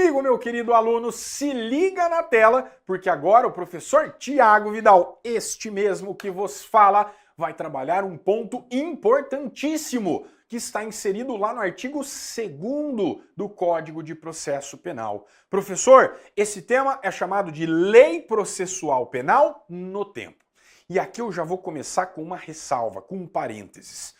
Comigo, meu querido aluno, se liga na tela, porque agora o professor Tiago Vidal, este mesmo que vos fala, vai trabalhar um ponto importantíssimo que está inserido lá no artigo 2º do Código de Processo Penal. Professor, esse tema é chamado de Lei Processual Penal no tempo. E aqui eu já vou começar com uma ressalva, com um parênteses.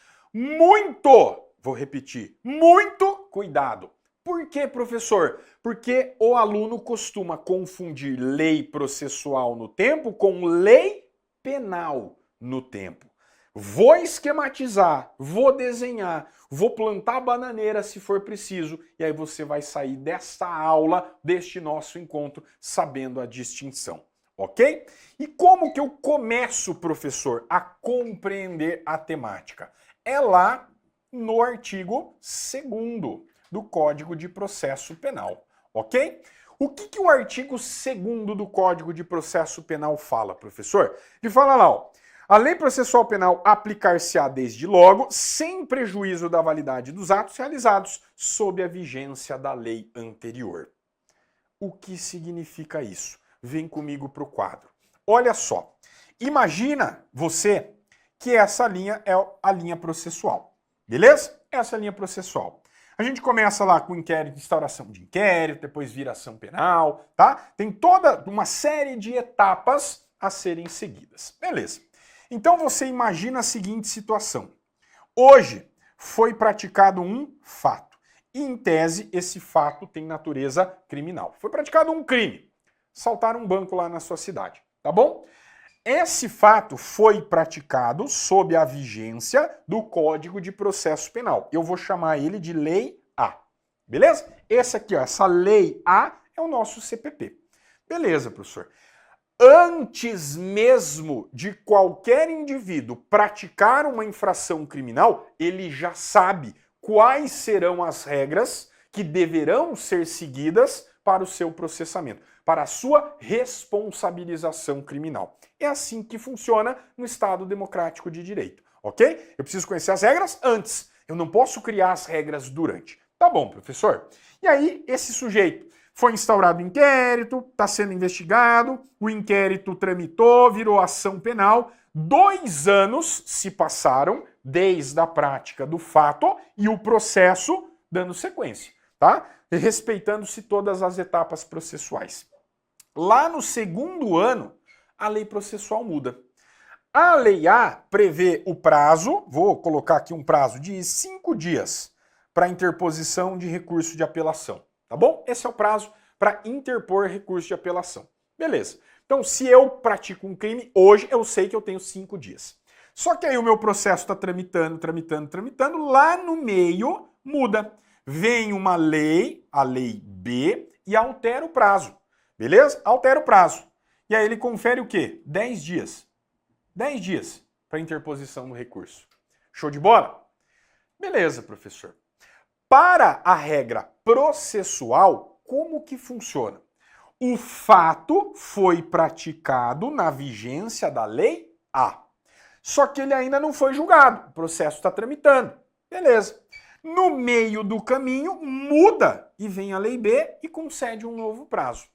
Vou repetir, muito cuidado. Por que, professor? Porque o aluno costuma confundir lei processual no tempo com lei penal no tempo. Vou esquematizar, vou desenhar, vou plantar bananeira se for preciso, e aí você vai sair desta aula, deste nosso encontro, sabendo a distinção, ok? E como que eu começo, professor, a compreender a temática? É lá no artigo 2º do Código de Processo Penal, ok? O que o artigo 2º do Código de Processo Penal fala, professor? Ele fala lá, ó, a lei processual penal aplicar-se-á desde logo, sem prejuízo da validade dos atos realizados sob a vigência da lei anterior. O que significa isso? Vem comigo para o quadro. Olha só, imagina você que essa linha é a linha processual, beleza? Essa é a linha processual. A gente começa lá com inquérito, instauração de inquérito, depois vira ação penal, tá? Tem toda uma série de etapas a serem seguidas. Beleza. Então você imagina a seguinte situação. Hoje foi praticado um fato. E, em tese, esse fato tem natureza criminal. Foi praticado um crime. Assaltaram um banco lá na sua cidade, tá bom? Esse fato foi praticado sob a vigência do Código de Processo Penal. Eu vou chamar ele de Lei A. Beleza? Esse aqui, ó, essa Lei A é o nosso CPP. Beleza, professor. Antes mesmo de qualquer indivíduo praticar uma infração criminal, ele já sabe quais serão as regras que deverão ser seguidas para o seu processamento, para a sua responsabilização criminal. É assim que funciona no Estado Democrático de Direito, ok? Eu preciso conhecer as regras antes, eu não posso criar as regras durante. Tá bom, professor. E aí, esse sujeito foi instaurado inquérito, está sendo investigado, o inquérito tramitou, virou ação penal, 2 anos se passaram desde a prática do fato e o processo dando sequência, tá? Respeitando-se todas as etapas processuais. Lá no 2º ano, a lei processual muda. A lei A prevê o prazo, vou colocar aqui um prazo de 5 dias para interposição de recurso de apelação, tá bom? Esse é o prazo para interpor recurso de apelação. Beleza. Então, se eu pratico um crime, hoje eu sei que eu tenho 5 dias. Só que aí o meu processo está tramitando, lá no meio muda. Vem uma lei, a lei B, e altera o prazo. Beleza? Altera o prazo. E aí ele confere o quê? 10 dias. 10 dias para interposição do recurso. Show de bola? Beleza, professor. Para a regra processual, como que funciona? O fato foi praticado na vigência da lei A. Só que ele ainda não foi julgado. O processo está tramitando. Beleza. No meio do caminho, muda e vem a lei B e concede um novo prazo.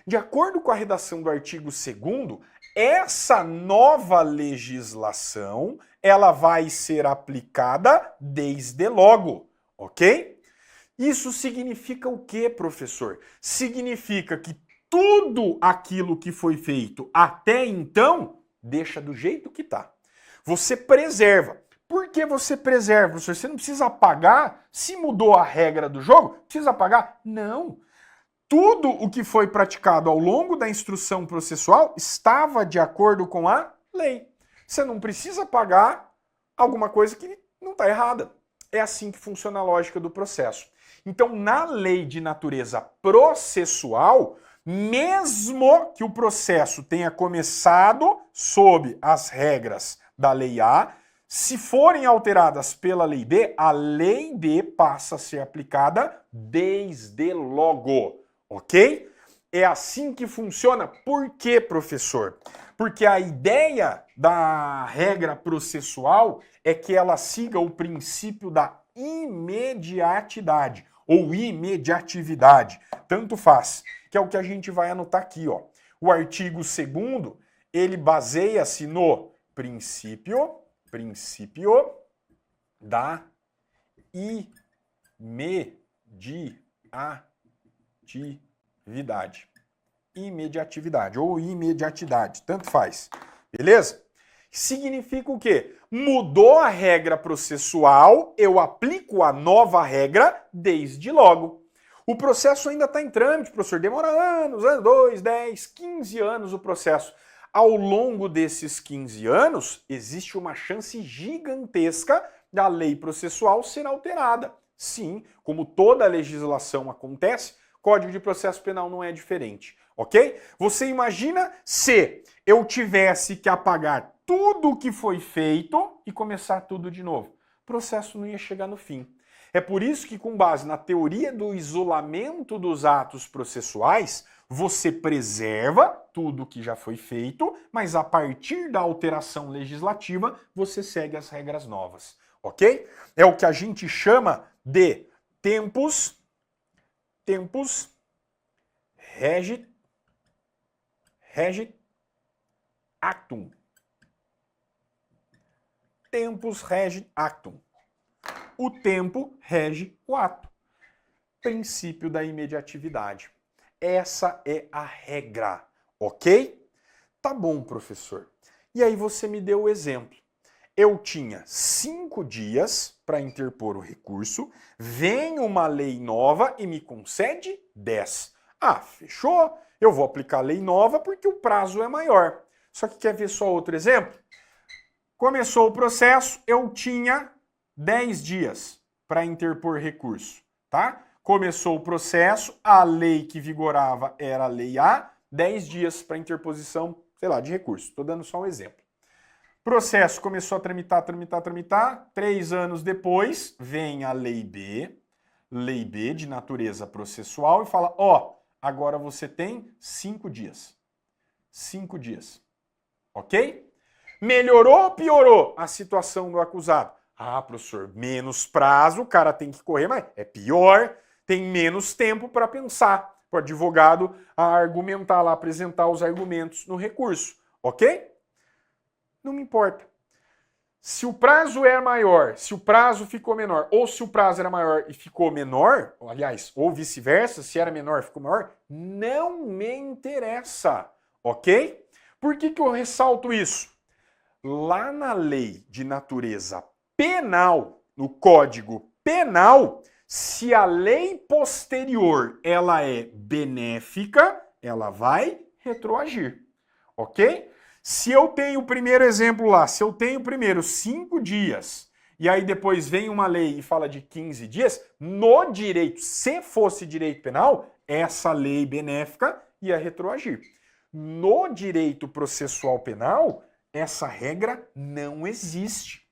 De acordo com a redação do artigo 2º, essa nova legislação ela vai ser aplicada desde logo, ok? Isso significa o quê, professor? Significa que tudo aquilo que foi feito até então deixa do jeito que está. Você preserva. Por que você preserva, professor? Você não precisa apagar? Se mudou a regra do jogo, precisa apagar? Não. Tudo o que foi praticado ao longo da instrução processual estava de acordo com a lei. Você não precisa apagar alguma coisa que não está errada. É assim que funciona a lógica do processo. Então, na lei de natureza processual, mesmo que o processo tenha começado sob as regras da lei A, se forem alteradas pela lei B, a lei B passa a ser aplicada desde logo. Ok? É assim que funciona. Por quê, professor? Porque a ideia da regra processual é que ela siga o princípio da imediatidade. ou imediatividade, tanto faz, que é o que a gente vai anotar aqui, ó. O artigo 2º, ele baseia-se no princípio da imediatividade ou imediatidade, tanto faz. Beleza? Significa o quê? Mudou a regra processual, eu aplico a nova regra desde logo. O processo ainda está em trâmite, professor, demora anos, 2, 10, 15 anos o processo. Ao longo desses 15 anos, existe uma chance gigantesca da lei processual ser alterada. Sim, como toda legislação acontece, Código de Processo Penal não é diferente, ok? Você imagina se eu tivesse que apagar tudo o que foi feito e começar tudo de novo. O processo não ia chegar no fim. É por isso que, com base na teoria do isolamento dos atos processuais, você preserva tudo o que já foi feito, mas a partir da alteração legislativa, você segue as regras novas, ok? É o que a gente chama de tempus regit actum. Tempus regit actum. O tempo rege o ato. Princípio da imediatividade. Essa é a regra, ok? Tá bom, professor. E aí você me deu o exemplo. Eu tinha 5 dias para interpor o recurso, vem uma lei nova e me concede 10. Ah, fechou? Eu vou aplicar a lei nova porque o prazo é maior. Só que quer ver só outro exemplo? Começou o processo, eu tinha 10 dias para interpor recurso, tá? Começou o processo, a lei que vigorava era a lei A, 10 dias para interposição, sei lá, de recurso. Estou dando só um exemplo. Processo começou a tramitar, 3 anos depois, vem a lei B de natureza processual e fala, ó, agora você tem 5 dias. 5 dias. Ok? Melhorou ou piorou a situação do acusado? Ah, professor, menos prazo, o cara tem que correr, mas é pior, tem menos tempo para pensar, para o advogado argumentar lá, apresentar os argumentos no recurso, ok? Não me importa. Se o prazo é maior, se o prazo ficou menor, ou se o prazo era maior e ficou menor, aliás, ou vice-versa, se era menor e ficou maior, não me interessa, ok? Por que eu ressalto isso? Lá na lei de natureza penal, no Código Penal, se a lei posterior ela é benéfica, ela vai retroagir, ok? Se eu tenho o primeiro exemplo lá, se eu tenho primeiro 5 dias, e aí depois vem uma lei e fala de 15 dias, no direito, se fosse direito penal, essa lei benéfica ia retroagir. No direito processual penal, essa regra não existe.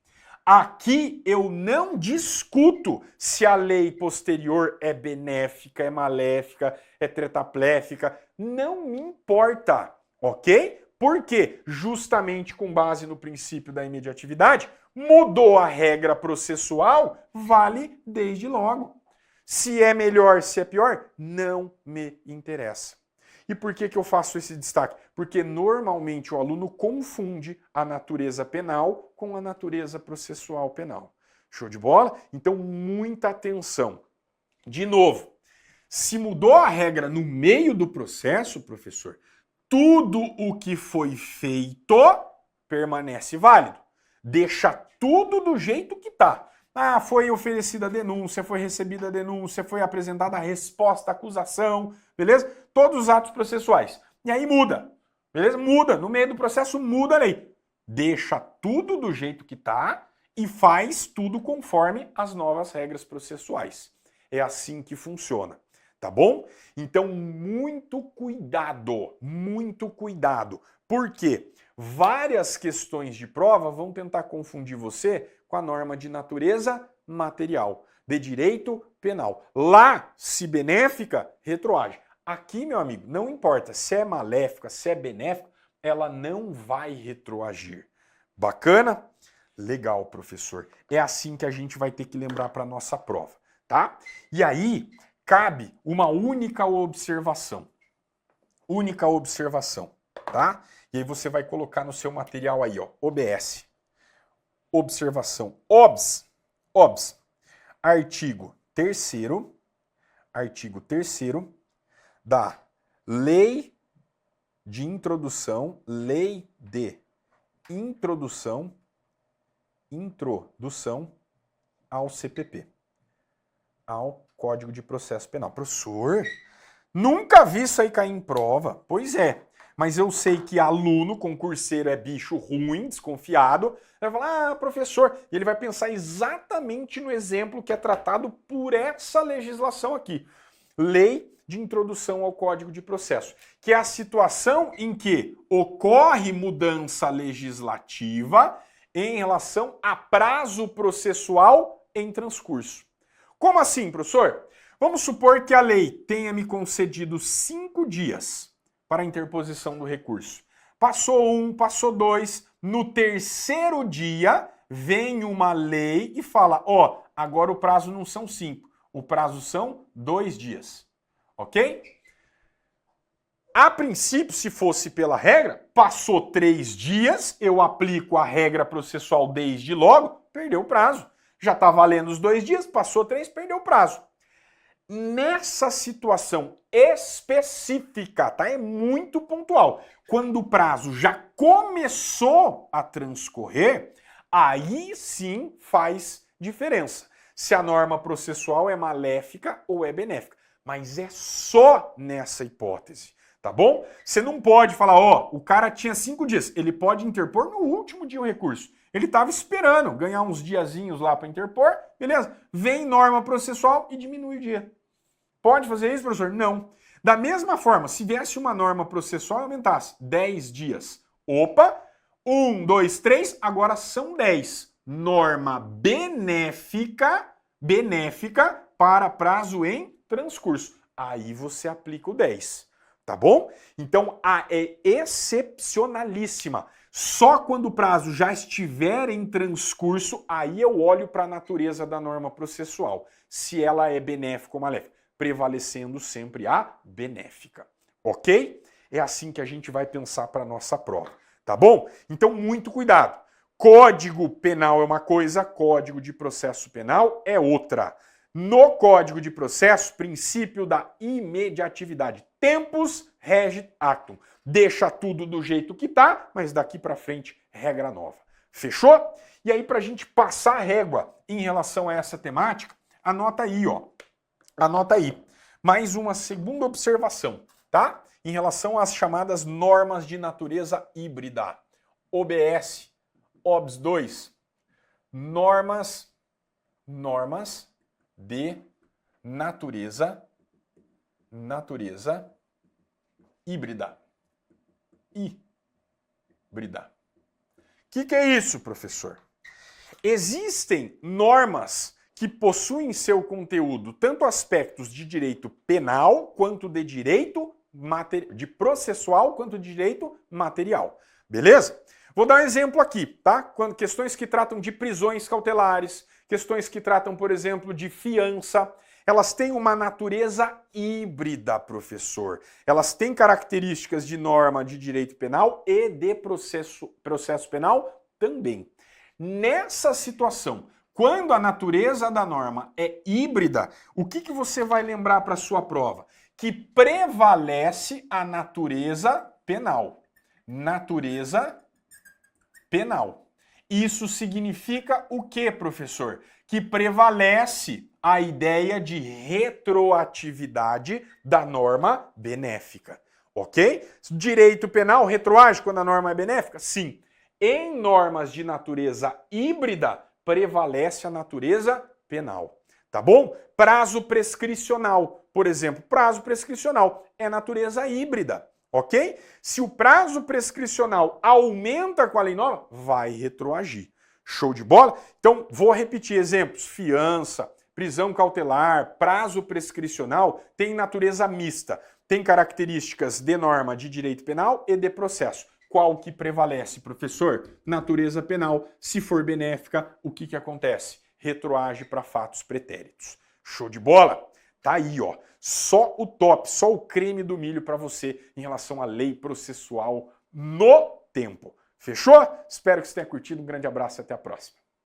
Aqui eu não discuto se a lei posterior é benéfica, é maléfica, é tetrapléfica, não me importa, ok? Porque, justamente com base no princípio da imediatividade, mudou a regra processual, vale desde logo. Se é melhor, se é pior, não me interessa. E por que eu faço esse destaque? Porque normalmente o aluno confunde a natureza penal com a natureza processual penal. Show de bola? Então, muita atenção. De novo, se mudou a regra no meio do processo, professor, tudo o que foi feito permanece válido. Deixa tudo do jeito que está. Ah, foi oferecida a denúncia, foi recebida a denúncia, foi apresentada a resposta à acusação, beleza? Todos os atos processuais. E aí muda, beleza? Muda, no meio do processo muda a lei. Deixa tudo do jeito que está e faz tudo conforme as novas regras processuais. É assim que funciona, tá bom? Então, muito cuidado, muito cuidado. Por quê? Várias questões de prova vão tentar confundir você com a norma de natureza material, de direito penal. Lá, se benéfica, retroage. Aqui, meu amigo, não importa se é maléfica, se é benéfica, ela não vai retroagir. Bacana? Legal, professor. É assim que a gente vai ter que lembrar para a nossa prova. tá? E aí cabe uma única observação. Única observação, tá? E aí você vai colocar no seu material aí, ó, OBS. Observação. OBS. Artigo 3º da Lei de Introdução ao CPP, ao Código de Processo Penal. Professor, nunca vi isso aí cair em prova. Pois é, mas eu sei que aluno, concurseiro é bicho ruim, desconfiado, vai falar, professor, e ele vai pensar exatamente no exemplo que é tratado por essa legislação aqui. Lei de Introdução ao Código de Processo, que é a situação em que ocorre mudança legislativa em relação a prazo processual em transcurso. Como assim, professor? Vamos supor que a lei tenha me concedido 5 dias para a interposição do recurso. Passou 1, passou 2, no 3º dia vem uma lei e fala, ó, agora o prazo não são 5, o prazo são 2 dias. Ok? A princípio, se fosse pela regra, passou 3 dias, eu aplico a regra processual desde logo, perdeu o prazo. Já está valendo os 2 dias, passou 3, perdeu o prazo. Nessa situação específica, tá? É muito pontual. Quando o prazo já começou a transcorrer, aí sim faz diferença. Se a norma processual é maléfica ou é benéfica. Mas é só nessa hipótese, tá bom? Você não pode falar, ó, o cara tinha 5 dias, ele pode interpor no último dia o recurso. Ele estava esperando ganhar uns diazinhos lá para interpor, beleza? Vem norma processual e diminui o dia. Pode fazer isso, professor? Não. Da mesma forma, se viesse uma norma processual e aumentasse 10 dias, opa, 1, 2, 3, agora são 10. Norma benéfica para prazo em transcurso. Aí você aplica o 10, tá bom? Então, a é excepcionalíssima. Só quando o prazo já estiver em transcurso, aí eu olho para a natureza da norma processual, se ela é benéfica ou maléfica, prevalecendo sempre a benéfica, ok? É assim que a gente vai pensar para a nossa prova, tá bom? Então, muito cuidado. Código Penal é uma coisa, Código de Processo Penal é outra. No Código de Processo, princípio da imediatividade. Tempus regit actum. Deixa tudo do jeito que tá, mas daqui para frente, regra nova. Fechou? E aí, para a gente passar a régua em relação a essa temática, anota aí, ó. Anota aí. Mais uma segunda observação, tá? Em relação às chamadas normas de natureza híbrida. OBS, OBS 2. Normas de natureza híbrida. Híbrida. O que é isso, professor? Existem normas que possuem em seu conteúdo tanto aspectos de direito penal, quanto de direito de processual, quanto de direito material. Beleza? Vou dar um exemplo aqui, tá? Quando questões que tratam de prisões cautelares, questões que tratam, por exemplo, de fiança, elas têm uma natureza híbrida, professor. Elas têm características de norma de direito penal e de processo penal também. Nessa situação, quando a natureza da norma é híbrida, o que você vai lembrar para a sua prova? Que prevalece a natureza penal. Natureza penal. Isso significa o que, professor? Que prevalece a ideia de retroatividade da norma benéfica, ok? Direito penal retroage quando a norma é benéfica? Sim. Em normas de natureza híbrida, prevalece a natureza penal, tá bom? Prazo prescricional, por exemplo, prazo prescricional é natureza híbrida. Ok? Se o prazo prescricional aumenta com a lei nova, vai retroagir. Show de bola? Então, vou repetir exemplos. Fiança, prisão cautelar, prazo prescricional tem natureza mista. Tem características de norma de direito penal e de processo. Qual que prevalece, professor? Natureza penal. Se for benéfica, o que acontece? Retroage para fatos pretéritos. Show de bola? Tá aí, ó. Só o top, só o creme do milho para você em relação à lei processual no tempo. Fechou? Espero que você tenha curtido. Um grande abraço e até a próxima.